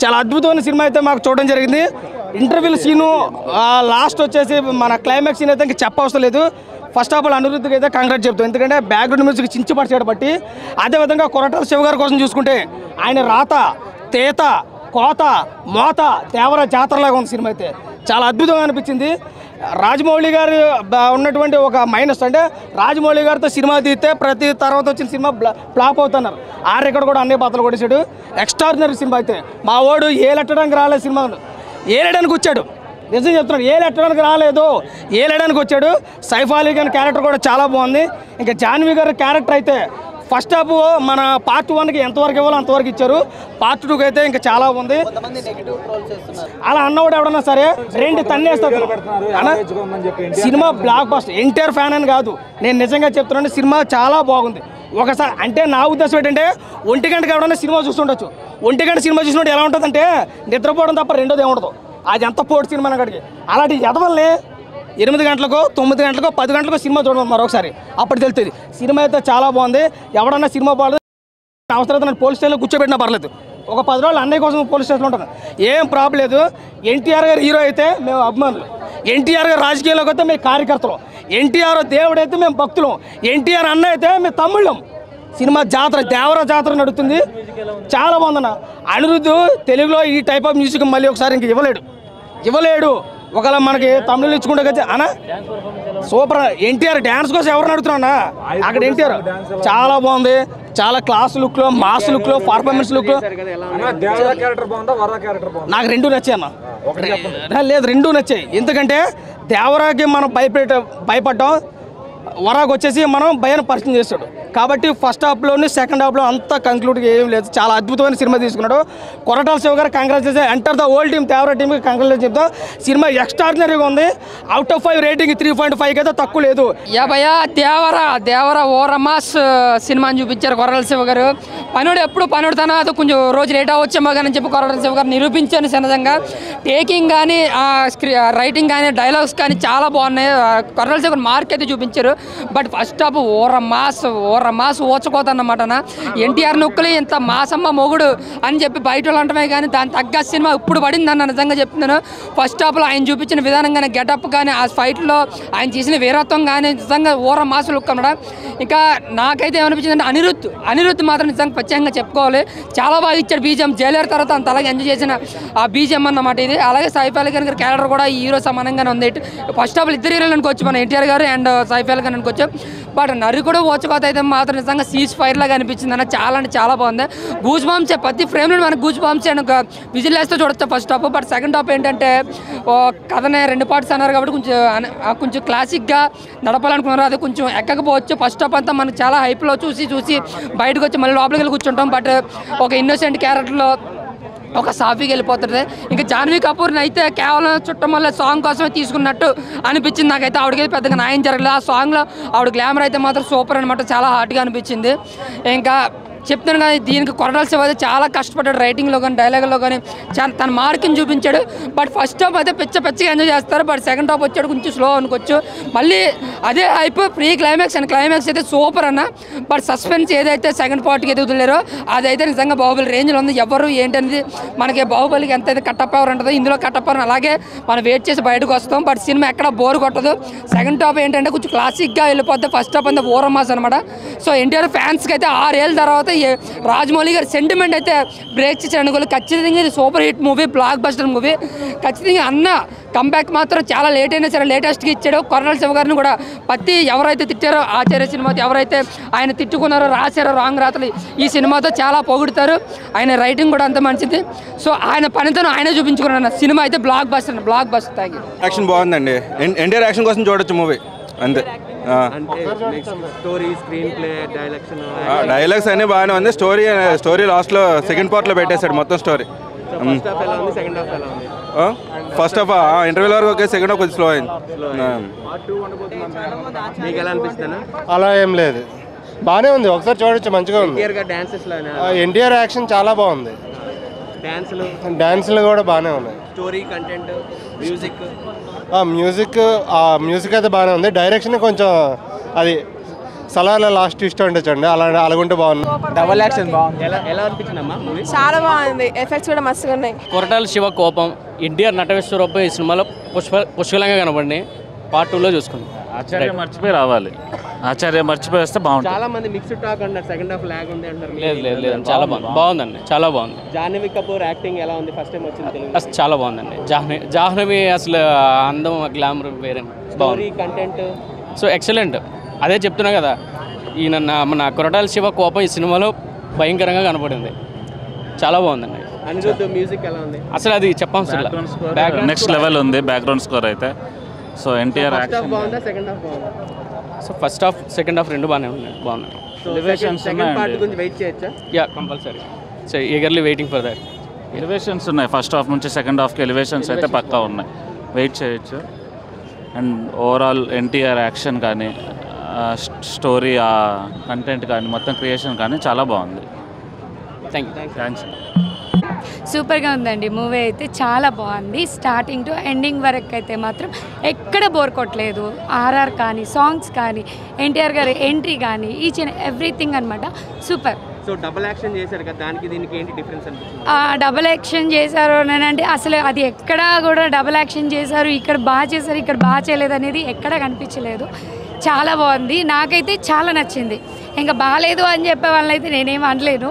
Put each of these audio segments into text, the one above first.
చాలా అద్భుతమైన సినిమా అయితే మాకు చూడడం జరిగింది. ఇంటర్వ్యూల సీను లాస్ట్ వచ్చేసి మన క్లైమాక్స్ సీన్ అయితే ఇంకా చెప్పవసరం లేదు. ఫస్ట్ ఆఫ్ ఆల్ అనిరుద్ధ్కి అయితే కాంగ్రాట్ చెప్తాం, ఎందుకంటే బ్యాక్గ్రౌండ్ మ్యూజిక్ చించి పడిచాడు బట్టి. అదేవిధంగా కొరటాల శివ గారి కోసం చూసుకుంటే ఆయన రాత, తేత, కోత, మోత, దేవర జాతరలాగా ఉంది సినిమా అయితే. చాలా అద్భుతంగా అనిపించింది. రాజమౌళి గారు ఉన్నటువంటి ఒక మైనస్ అంటే రాజమౌళి గారితో సినిమా తీస్తే ప్రతి తర్వాత వచ్చిన సినిమా ఫ్లాప్ అవుతున్నారు. ఆ రికార్డు కూడా అన్ని బద్దలు కొట్టేశాడు. ఎక్స్ట్రాడినరీ సినిమా అయితే. మా వాడు ఏలెట్టడానికి రాలేదు, సినిమా ఏలేయడానికి వచ్చాడు. నిజం చెప్తున్నాడు, ఏలెట్టడానికి రాలేదు, ఏలేయడానికి వచ్చాడు. సైఫ్ అలీ ఖాన్ క్యారెక్టర్ కూడా చాలా బాగుంది. ఇంకా జాన్వీ గారి క్యారెక్టర్ అయితే ఫస్ట్ హాఫ్ మన పార్ట్ 1కి ఎంతవరకు ఇవ్వాలో అంతవరకు ఇచ్చారు. పార్ట్ 2కి అయితే ఇంకా చాలా ఉంది. అలా అన్నవాడు ఎవడన్నా సరే రెండు తన్నేస్తారు. Cinema blockbuster. NTR fan అని కాదు, నేను నిజంగా చెప్తున్నాను, సినిమా చాలా బాగుంది. ఒకసారి అంటే నా ఉద్దేశం ఏంటంటే 1 గంటకి ఎవడన్నా సినిమా చూస్తుండొచ్చు. 1 గంట సినిమా చూసినట్టు ఎలా ఉంటుందంటే నిద్రపోవడం తప్ప రెండోది ఏముండదు. అది ఎంత పోటీ సినిమా అక్కడికి. అలాంటి ఎదవల్ని 8 గంటలకో 9 గంటలకో 10 గంటలకో సినిమా చూడడం మరొకసారి, అప్పుడు తెలుస్తుంది. సినిమా అయితే చాలా బాగుంది. ఎవడన్నా సినిమా బాగాలేదు అవసరం నన్ను పోలీస్ స్టేషన్లో కూర్చోబెట్టినా పర్లేదు. ఒక 10 రోజులు అన్నయ్య కోసం పోలీస్ స్టేషన్లో ఉంటాను, ఏం ప్రాబ్లం లేదు. ఎన్టీఆర్ గారు హీరో అయితే మేము అభిమానులు, ఎన్టీఆర్ గారు రాజకీయాల్లోకి అయితే మేము కార్యకర్తలు, ఎన్టీఆర్ దేవుడు అయితే మేము భక్తులం, ఎన్టీఆర్ అన్న అయితే మేము తమ్ముళ్ళం. సినిమా జాతర, దేవర జాతర నడుస్తుంది, చాలా బాగుందన్న. అనిరుద్ధ్ తెలుగులో ఈ టైప్ ఆఫ్ మ్యూజిక్ మళ్ళీ ఒకసారి ఇంక ఇవ్వలేడు. ఒకవేళ మనకి తమిళ ఇచ్చుకుంటే కదా అన్న సూపర్. ఎన్టీఆర్ డ్యాన్స్ కోసం ఎవరు అడుగుతున్నా అక్కడ ఎన్టీఆర్ చాలా బాగుంది. చాలా క్లాస్ లుక్లో, మాస్ లుక్లో, పర్ఫార్మెన్స్ లుక్లో నాకు రెండు నచ్చాయి అన్న. లేదు, రెండు నచ్చాయి. ఎందుకంటే దేవరాకి మనం భయపడ్డాం, వరాకు వచ్చేసి మనం భయాన్ని పరిచయం చేస్తాడు. కాబట్టి ఫస్ట్ హాఫ్లోని సెకండ్ హాఫ్లో అంతా కంక్లూడ్గా ఏం లేదు. చాలా అద్భుతమైన సినిమా తీసుకున్నాడు. కొరటాల శివ గారు congratulation. Enter the old team, Devara టీమ్కి కంగ్రాచులేషన్ చెప్తాం. సినిమా ఎక్స్ట్రాడినరీగా ఉంది. అవుట్ ఆఫ్ 5 రేటింగ్ 3.5 అయితే తక్కువ లేదు. దేవర ఓరమాస్ సినిమాని చూపించారు కొరటాల శివ గారు. పనుడు ఎప్పుడు పనుడు తన అది కొంచెం రోజు లేట్ అవ్వచ్చేమో కానీ చెప్పి కొరటాల శివ గారు నిరూపించాను. సహజంగా టేకింగ్ కానీ రైటింగ్ కానీ డైలాగ్స్ కానీ చాలా బాగున్నాయి. కొరటాల శివ గారు మార్క్ అయితే చూపించారు. బట్ ఫస్ట్ హాఫ్ ఓరమాస్ ఓచకోతన్నమాట. ఎన్టీఆర్ నొక్కులు ఇంత మాసమ్మ మొగుడు అని చెప్పి బయట వాళ్ళు అంటమే కానీ దాని తగ్గ సినిమా ఇప్పుడు పడింది అన్న. నిజంగా చెప్తున్నాను. ఫస్ట్ హాఫ్లో ఆయన చూపించిన విధానం కానీ, గెటప్ కానీ, ఆ ఫైట్లో ఆయన చేసిన వీరత్వం కానీ నిజంగా ఓరమాస్ లుక్ అన్నమాట. ఇంకా నాకైతే ఏమనిపించింది అంటే అనిరుద్ధ్ మాత్రం నిజంగా ప్రత్యేకంగా చెప్పుకోవాలి, చాలా బాగా ఇచ్చాడు బీజిఎం. జైలర్ తర్వాత అంత అలాగే ఎంజాయ్ చేసిన ఆ బీజిఎం అన్నమాట ఇది. అలాగే సైఫ్ అలీ ఖాన్ గారి క్యారెక్టర్ కూడా ఈ హీరో సమానంగానే ఉంది. ఫస్ట్ హాఫ్లో ఇద్దరు హీరోలు అనుకోవచ్చు, మన ఎన్టీఆర్ గారు అండ్ సైఫ్ అలీ ఖాన్ అనుకోవచ్చు. బట్ నరుకుడు ఓచుకోత అయితే మాత్రం నిజంగా సీజ్ ఫైర్ లాగా అనిపించింది అన్న. చాలా అంటే చాలా బాగుంది. గూజ్ బాంబ్స్ ప్రతి ఫ్రేమ్లో మనకు గూజ్ బాంబ్స్ అండ్ విజిల్ వేస్తే చూడొచ్చు first half. But second half ఏంటంటే కథనే 2 పార్ట్స్ అన్నారు కాబట్టి కొంచెం క్లాసిక్గా నడపాలనుకున్నారు. అది కొంచెం ఎక్కకపోవచ్చు. ఫస్ట్ హాఫ్ అంతా మనకు చాలా హైప్లో చూసి బయటకు వచ్చి మళ్ళీ లోపలికి వెళ్ళి కూర్చుంటాం. బట్ ఒక ఇన్నోసెంట్ క్యారెక్టర్లో ఒక సాఫీకి వెళ్ళిపోతుంది. ఇంకా జాన్వీ కపూర్ని అయితే కేవలం చుట్టం వల్ల సాంగ్ కోసమే తీసుకున్నట్టు అనిపించింది నాకైతే. ఆవిడకైతే పెద్దగా న్యాయం జరగలేదు. ఆ సాంగ్లో ఆవిడ గ్లామర్ అయితే మాత్రం సూపర్ అనమాట, చాలా హాట్గా అనిపించింది. ఇంకా చెప్తాను కానీ దీనికి కొరటాల శివ అయితే చాలా కష్టపడ్డాడు. రైటింగ్లో కానీ డైలాగ్లో కానీ తన మార్కింగ్ చూపించాడు. బట్ ఫస్ట్ హాఫ్ అయితే పిచ్చిగా ఎంజాయ్ చేస్తారు. బట్ సెకండ్ హాఫ్ వచ్చాడు కొంచెం స్లో అనుకోవచ్చు. మళ్ళీ అదే hype pre climax and climax అయితే సూపర్ అన్న. బట్ సస్పెన్స్ ఏదైతే సెకండ్ పార్ట్కి అయితే వదిలేరో అదైతే నిజంగా బాహుబలి రేంజ్లో ఉంది. ఎవరు ఏంటనేది మనకి బాహుబలికి ఎంతైతే కట్టప్ పవర్ ఉంటుందో ఇందులో కట్టప్ పవర్ అలాగే మనం వెయిట్ చేసి బయటకు వస్తాం. బట్ సినిమా ఎక్కడ బోర్ కొట్టదు. సెకండ్ హాఫ్ ఏంటంటే కొంచెం క్లాసిక్గా వెళ్ళిపోద్ది. ఫస్ట్ హాఫ్ అంతా ఓరమాస్ అనమాట. సో ఎన్టీఆర్ ఫ్యాన్స్కి అయితే 6 ఏళ్ళ తర్వాత రాజమౌళి గారి సెంటిమెంట్ అయితే బ్రేక్ చేసి అనుకోలేదు. ఖచ్చితంగా ఇది super hit movie, block buster movie. ఖచ్చితంగా అన్న కంబ్యాక్ మాత్రం చాలా లేట్ అయినా సరే లేటెస్ట్గా ఇచ్చాడు. కొరటాల శివ గారిని కూడా ఎవరైతే తిట్టారో ఆచార్య సినిమాతో, ఎవరైతే ఆయన తిట్టుకున్నారో రాశారో రాంగ్ రాతలు ఈ సినిమాతో చాలా పొగుడుతారు. ఆయన రైటింగ్ కూడా అంత మంచిది. సో ఆయన పనితో ఆయనే చూపించుకున్నాను. సినిమా అయితే బ్లాక్ బస్టర్ తాగి యాక్షన్ బాగుందండి. ఎన్టీఆర్ యాక్షన్ కోసం చూడొచ్చు మూవీ అంతే. డైలాగ్స్ అన్నీ బాగానే ఉంది. స్టోరీ లాస్ట్లో సెకండ్ పార్ట్లో పెట్టేశాడు మొత్తం స్టోరీ. ఫస్ట్ హాఫ్ ఇంటర్వ్యూల వరకు ఓకే, సెకండ్ హాఫ్ కొంచెం స్లో అయింది. అలా ఏం లేదు, బాగానే ఉంది. ఒకసారి చూడొచ్చు, మంచిగా ఉంది. ఎన్టీఆర్ యాక్షన్ చాలా బాగుంది. డాన్సులు కూడా బాగానే ఉన్నాయి. స్టోరీ, కంటెంట్, మ్యూజిక్ మ్యూజిక్ అయితే బాగానే ఉంది. డైరెక్షన్ కొంచెం అది సలార్లో లాస్ట్ ట్విస్ట్ ఉండొచ్చండి, అలా అలాగుంటే బాగుంది. డబల్ యాక్షన్ బాగుంది. ఎలా అనిపించిందమ్మా మూవీ? చాలా బాగుంది, ఎఫెక్ట్స్ కూడా మస్తుగా ఉన్నాయి. కొరటాల శివ కోపం ఎన్టీఆర్ నటవేశ్వరప్ప ఈ సినిమాలో పుష్కలంగా కనబడి పార్ట్ 2లో చూసుకుంది. ఆచార్య మర్చిపోయి రావాలి, ఆచార్య మర్చిపోయి వస్తే బాగుంటుంది. చాలా మంది మిక్స్డ్ టాక్ అంటారు, సెకండ్ హాఫ్ లాగ్ ఉంది అంటారు. లేదు చాలా బాగుందండి, చాలా బాగుంది. జాహ్నవి కపూర్ యాక్టింగ్ ఎలా ఉంది? ఫస్ట్ టైం వచ్చింది తెలుగు. అసలు చాలా బాగుందండి. జాహ్నవి అసలు అందం గ్లామర్ వేరే స్టోరీ కంటెంట్ సో ఎక్సలెంట్. అదే చెప్తున్నా కదా, ఈయన మన కొరటాల శివ కోపం ఈ సినిమాలో భయంకరంగా కనపడింది. చాలా బాగుందండి. అనిరుద్ధ్ మ్యూజిక్ ఎలా ఉంది? అసలు అది చెప్పాల్సిన నెక్స్ట్ లెవెల్ ఉంది బ్యాక్గ్రౌండ్ స్కోర్ అయితే. సో ఎన్టీఆర్ ఫస్ట్ హాఫ్ బాగుందా, సెకండ్ హాఫ్ బాగుందా? So first half second half రెండు బాగున్నాయి. సెకండ్ పార్ట్ గురించి వెయిట్ చేయొచ్చా? Yeah compulsory. So eagerly waiting for that. Elevations ఉన్నాయి, ఫస్ట్ హాఫ్ నుంచి సెకండ్ హాఫ్కి ఎలివేషన్స్ అయితే పక్కా ఉన్నాయి, వెయిట్ చేయొచ్చు. అండ్ ఓవరాల్ ఎన్టీఆర్ యాక్షన్ కానీ స్టోరీ ఆ కంటెంట్ కానీ మొత్తం క్రియేషన్ కానీ చాలా బాగుంది. థ్యాంక్స్. సూపర్గా ఉందండి మూవీ అయితే, చాలా బాగుంది. స్టార్టింగ్ టు ఎండింగ్ వరకు అయితే మాత్రం ఎక్కడ బోర్ కొట్టలేదు. ఆర్ఆర్ కానీ, సాంగ్స్ కానీ, ఎన్టీఆర్ గారి ఎంట్రీ కానీ, ఈచ్ అండ్ ఎవ్రీథింగ్ అనమాట, సూపర్. సో డబుల్ యాక్షన్ చేశారు కదా, దానికి దీనికి ఏంటి డిఫరెన్స్ అనిపిస్తుంది? డబుల్ యాక్షన్ చేశారు అంటే అసలు అది ఎక్కడా కూడా డబుల్ యాక్షన్ చేశారు, ఇక్కడ బాగా చేశారు, ఇక్కడ బాగా చేయలేదు అనేది ఎక్కడా కనిపించలేదు. చాలా బాగుంది, నాకైతే చాలా నచ్చింది. ఇంకా బాగాలేదు అని చెప్పే వాళ్ళైతే నేనేం అనలేను.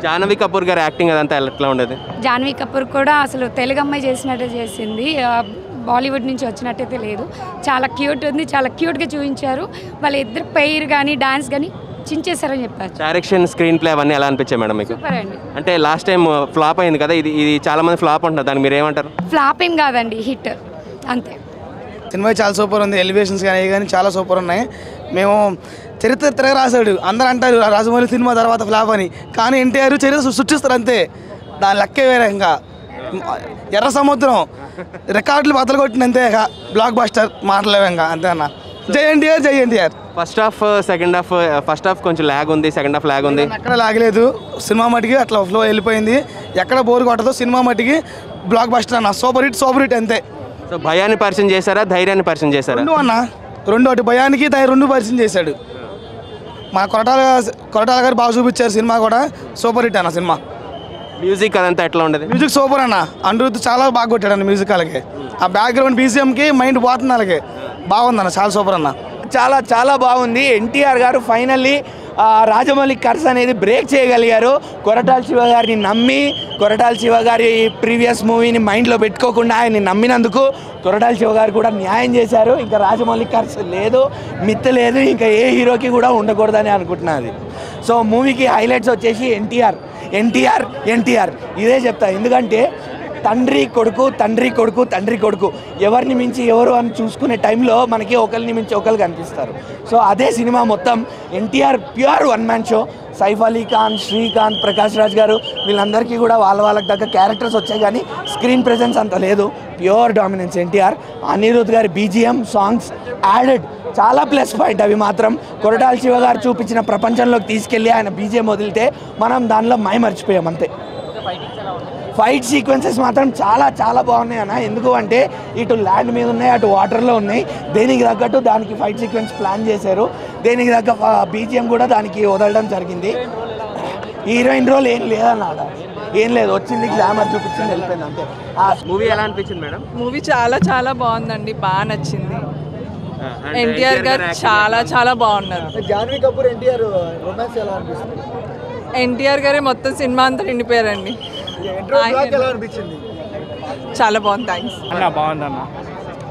జాహ్నవి కపూర్ గారి యాక్టింగ్ అదంతా ఎట్లా ఉండేది? జాహ్నవి కపూర్ కూడా అసలు తెలుగు అమ్మాయి చేసినట్టే చేసింది, బాలీవుడ్ నుంచి వచ్చినట్టయితే లేదు. చాలా క్యూట్ ఉంది, చాలా క్యూట్గా చూపించారు. వాళ్ళ ఇద్దరు పెయిర్ కానీ డాన్స్ కానీ చించేశారని చెప్పారు. డైరెక్షన్, స్క్రీన్ ప్లే అవన్నీ ఎలా అనిపించాయి మేడం మీకు? సూపర్ అండి. అంటే లాస్ట్ టైం ఫ్లాప్ అయింది కదా, ఇది చాలా మంది ఫ్లాప్ అంటున్నారు, దానికి మీరు ఏమంటారు? ఫ్లాప్ ఏం కాదండి, హిట్ అంతే. సినిమా చాలా సూపర్ ఉంది, ఎలివేషన్స్ కానీ చాలా సూపర్ ఉన్నాయి. మేము చరిత్ర తిరగ రాశాడు, అందరూ అంటారు రాజమౌళి సినిమా తర్వాత ఫ్లాప్ అని, కానీ ఎన్టీఆర్ చరిత్ర సృష్టిస్తారు అంతే, దాని లెక్కే వేరే. ఇంకా ఎర్ర సముద్రం రికార్డులు బద్దలు కొట్టినంతే, బ్లాక్ బస్టర్ మాటలేవు ఇంకా, అంతే అన్న. జై ఎన్టీఆర్, జై NTR. First half second half, first half కొంచెం ల్యాగ్ ఉంది, సెకండ్ హాఫ్ ల్యాగ్ ఉంది. ఎక్కడ లాగలేదు, సినిమా మట్టికి అట్లా ఫ్లో వెళ్ళిపోయింది, ఎక్కడ బోర్ కొట్టదు. సినిమా మట్టికి బ్లాక్ బస్టర్ అన్న, సూపర్ హిట్ అంతే. సో భయాన్ని పరిచయం చేశారా, ధైర్యాన్ని పరిచయం చేశారా? రెండు అన్న, రెండు, ఒకటి భయానికి రెండు పరిచయం చేశాడు. మా కొరటాల గారు బాగా చూపించారు, సినిమా కూడా సూపర్ హిట్ అన్న. సినిమా మ్యూజిక్ అదంతా ఎట్లా ఉండేది? మ్యూజిక్ సూపర్ అన్న, అనిరుద్ధ్ చాలా బాగా కొట్టాడు అన్న మ్యూజిక్. అలాగే ఆ బ్యాక్గ్రౌండ్ బీజిఎంకి మైండ్ పోతుంది, అలాగే బాగుందన్న, చాలా సూపర్ అన్న. చాలా బాగుంది. ఎన్టీఆర్ గారు ఫైనల్లీ రాజమౌళి కర్స్ అనేది బ్రేక్ చేయగలిగారు. కొరటాల శివ గారిని నమ్మి, కొరటాల శివ గారి ప్రీవియస్ మూవీని మైండ్లో పెట్టుకోకుండా ఆయన్ని నమ్మినందుకు కొరటాల శివ గారు కూడా న్యాయం చేశారు. ఇంకా రాజమౌళి కర్స్ లేదు, మిత్ లేదు, ఇంకా ఏ హీరోకి కూడా ఉండకూడదని అనుకుంటున్నది. సో మూవీకి హైలైట్స్ వచ్చేసి ఎన్టీఆర్ ఇదే చెప్తా. ఎందుకంటే తండ్రి కొడుకు ఎవరిని మించి ఎవరు అని చూసుకునే టైంలో మనకి ఒకరిని మించి ఒకరు కనిపిస్తారు. సో అదే సినిమా మొత్తం NTR pure one man show. Saif Ali Khan, Srikanth, Prakash Raj గారు వీళ్ళందరికీ కూడా వాళ్ళకి దగ్గర క్యారెక్టర్స్ వచ్చాయి, కానీ స్క్రీన్ ప్రెజెన్స్ అంత లేదు. Pure dominance NTR. అనిరుద్ధ్ గారి బీజిఎం, సాంగ్స్ యాడెడ్, చాలా ప్లస్ పాయింట్. అవి మాత్రం కొరటాల శివ గారు చూపించిన ప్రపంచంలోకి తీసుకెళ్ళి ఆయన బీజిఎం వదిలితే మనం దానిలో మర్చిపోయాం అంతే. ఫైట్ సీక్వెన్సెస్ మాత్రం చాలా బాగున్నాయి అన్న. ఎందుకు అంటే ఇటు ల్యాండ్ మీద ఉన్నాయి, అటు వాటర్లో ఉన్నాయి. దేనికి తగ్గట్టు దానికి ఫైట్ సీక్వెన్స్ ప్లాన్ చేశారు, దేనికి తగ్గ బీజిఎం కూడా దానికి వదలడం జరిగింది. హీరోయిన్ రోల్ ఏం లేదన్నమాట, ఏం లేదు, వచ్చింది గ్లామర్ చూపించింది, వెళ్ళిపోయింది అంతే. ఆ మూవీ ఎలా అనిపించింది మేడం? మూవీ చాలా బాగుందండి, బాగా నచ్చింది. ఎన్టీఆర్ గారు చాలా బాగున్నారు. జాహ్నవి కపూర్ ఎన్టీఆర్ రొమాన్స్ ఎలా అనిపిస్తుంది? ఎన్టీఆర్ గారే మొత్తం సినిమా అంతా నిండిపోయారండి. ఎలా అనిపించింది? చాలా బాగుంది, థ్యాంక్స్ అన్న. బాగుందన్న.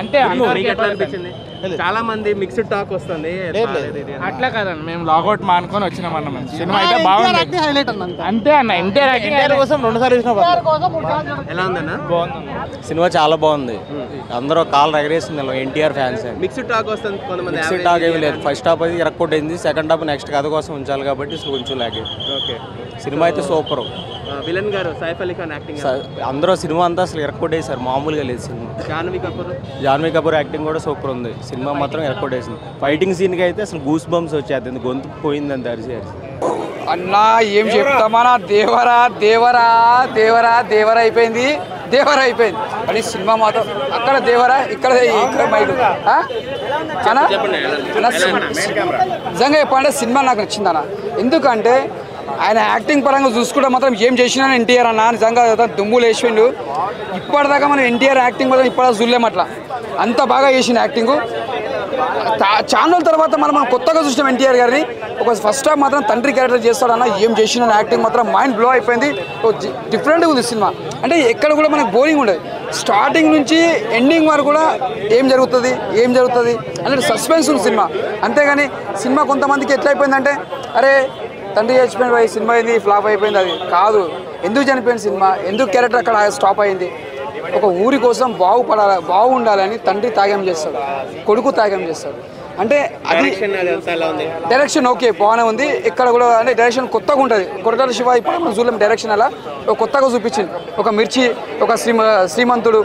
అంటే ఎట్లా అనిపించింది? చాలా మంది మిక్స్డ్ టాక్ వస్తుంది. అట్లా కదండి, మేము లాగౌట్ మానుకొని వచ్చినాం అన్న. సినిమా అయితే బాగుంది, అంతే అన్న. ఎన్టీఆర్ కోసం 2 సార్లు ఎలా ఉందన్న? సినిమా చాలా బాగుంది, అందరూ కాల్ ఎగరేసింది ఎన్టీఆర్ ఫ్యాన్స్. మిక్స్డ్ టాక్ వస్తుంది, కొంతమంది మిక్స్డ్ టాక్ ఏమీ లేదు. ఫస్ట్ హాఫ్ అది ఇరక్కొట్టింది, సెకండ్ హాఫ్ నెక్స్ట్ కథ కోసం ఉంచాలి కాబట్టి కొంచెం లాగే. ఓకే, సినిమా అయితే సూపర్. విలన్ గారు సైఫ్ అలీ ఖాన్ యాక్టింగ్, అందరూ సినిమా అంతా అసలు ఇరక్కొట్టేసారు, మామూలుగా లేదు సినిమా. జాహ్నవి కపూర్ యాక్టింగ్ కూడా సూపర్ ఉంది. సినిమా మాత్రం ఇరక్కొట్టేసింది. ఫైటింగ్ సీన్కి అయితే అసలు గూస్ బంప్స్ వచ్చేది, గొంతు పోయిందని అరిసి అన్నా ఏం చెప్తామన్నా, దేవరా అయిపోయింది. అది సినిమా మాత్రం అక్కడ దేవరా, ఇక్కడ మైలు. నిజంగా చెప్పాలంటే సినిమా నాకు నచ్చింది అన్న. ఎందుకంటే ఆయన యాక్టింగ్ పరంగా చూసుకుంటే మాత్రం ఏం చేసినా ఎన్టీఆర్ అన్న నిజంగా దుమ్ములు వేసిండు. ఇప్పటిదాకా మనం ఎన్టీఆర్ యాక్టింగ్ మాత్రం ఇప్పటిదాకా చూడలేము, అట్లా అంత బాగా చేసిన యాక్టింగ్. చాలా రోజుల తర్వాత మనం కొత్తగా చూసినాం ఎన్టీఆర్ గారిని. ఒక ఫస్ట్ హాఫ్ మాత్రం తండ్రి క్యారెక్టర్ చేస్తాడన్న, ఏం చేసిన యాక్టింగ్ మాత్రం మైండ్ బ్లో అయిపోయింది. డిఫరెంట్గా ఉంది సినిమా. అంటే ఎక్కడ కూడా మనకు బోరింగ్ ఉండదు. స్టార్టింగ్ నుంచి ఎండింగ్ వరకు కూడా ఏం జరుగుతుంది అంటే సస్పెన్స్ ఉంది సినిమా. అంతేగాని సినిమా కొంతమందికి ఎట్లా అయిపోయిందంటే, అరే తండ్రి చచ్చిపోయిన సినిమా అయింది, ఫ్లాప్ అయిపోయింది. అది కాదు. ఎందుకు చనిపోయిన సినిమా, ఎందుకు క్యారెక్టర్ అక్కడ స్టాప్ అయింది. ఒక ఊరి కోసం బాగుండాలని తండ్రి త్యాగం చేస్తాడు, కొడుకు త్యాగం చేస్తాడు. అంటే అది డైరెక్షన్ ఓకే బాగానే ఉంది. ఇక్కడ కూడా అంటే డైరెక్షన్ కొత్తగా ఉంటుంది. కొరటాల శివ ఇప్పుడు మనం చూడలేం డైరెక్షన్ అలా కొత్తగా చూపించింది. ఒక మిర్చి, ఒక శ్రీమంతుడు,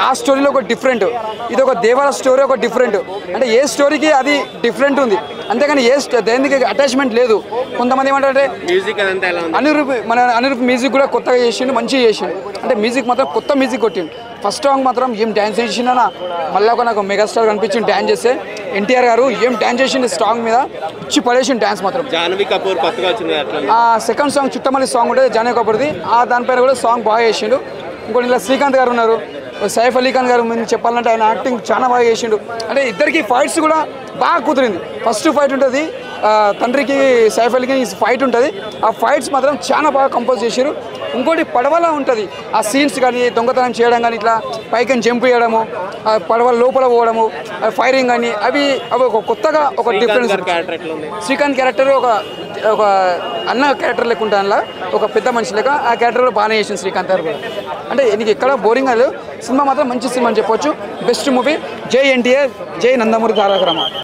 ఆ స్టోరీలో ఒక డిఫరెంట్, ఇది ఒక దేవర స్టోరీ ఒక డిఫరెంట్. అంటే ఏ స్టోరీకి అది డిఫరెంట్ ఉంది, అంతేగాని దేనికి అటాచ్మెంట్ లేదు. కొంతమంది ఏమంటారంటే అనిరుప్ మ్యూజిక్ కూడా కొత్తగా చేసిండు, మంచిగా చేసిండు. అంటే మ్యూజిక్ మాత్రం కొత్త మ్యూజిక్ కొట్టిండు. ఫస్ట్ సాంగ్ మాత్రం ఏం డ్యాన్స్ చేసిండనా, మళ్ళీ ఒక నాకు మెగాస్టార్ కనిపించింది డ్యాన్స్ చేస్తే. ఎన్టీఆర్ గారు ఏం డ్యాన్స్ చేసిండు సాంగ్ మీద, ఇచ్చి పడేసిండు డ్యాన్స్ మాత్రం. జాహ్నవి కపూర్ కొత్తగా వచ్చింది. సెకండ్ సాంగ్ చుట్టమల్లి సాంగ్ ఉంటుంది జాహ్నవి కపూర్ది, దానిపైన కూడా సాంగ్ బాగా చేసిండు. ఇంకోటి ఇలా శ్రీకాంత్ గారు ఉన్నారు, సైఫ్ అలీ ఖాన్ గారు మీరు చెప్పాలంటే ఆయన యాక్టింగ్ చాలా బాగా చేసిండు. అంటే ఇద్దరికి ఫైట్స్ కూడా బాగా కుదిరింది. ఫస్ట్ ఫైట్ ఉంటుంది తండ్రికి సైఫ్ అలీకి ఫైట్ ఉంటుంది. ఆ ఫైట్స్ మాత్రం చాలా బాగా కంపోజ్ చేశారు. ఇంకోటి పడవలా ఉంటుంది ఆ సీన్స్ కానీ, దొంగతనం చేయడం కానీ, ఇట్లా పైకి జంప్ చేయడము, పడవ లోపల పోవడము, ఫైరింగ్ కానీ, అవి ఒక కొత్తగా ఒక డిఫరెన్స్. శ్రీకాంత్ క్యారెక్టర్ ఒక అన్న క్యారెక్టర్ లెక్క ఉంటుంది, అందులో ఒక పెద్ద మనిషి లెక్క ఆ క్యారెక్టర్ కూడా బాగానే చేసింది శ్రీకాంత్ గారు కూడా. అంటే నీకు ఎక్కడ బోరింగ్ లేదు. సినిమా మాత్రం మంచి సినిమా అని చెప్పొచ్చు. Best movie. జై ఎన్టీఆర్, జై నందమూరి తారక రామారావు.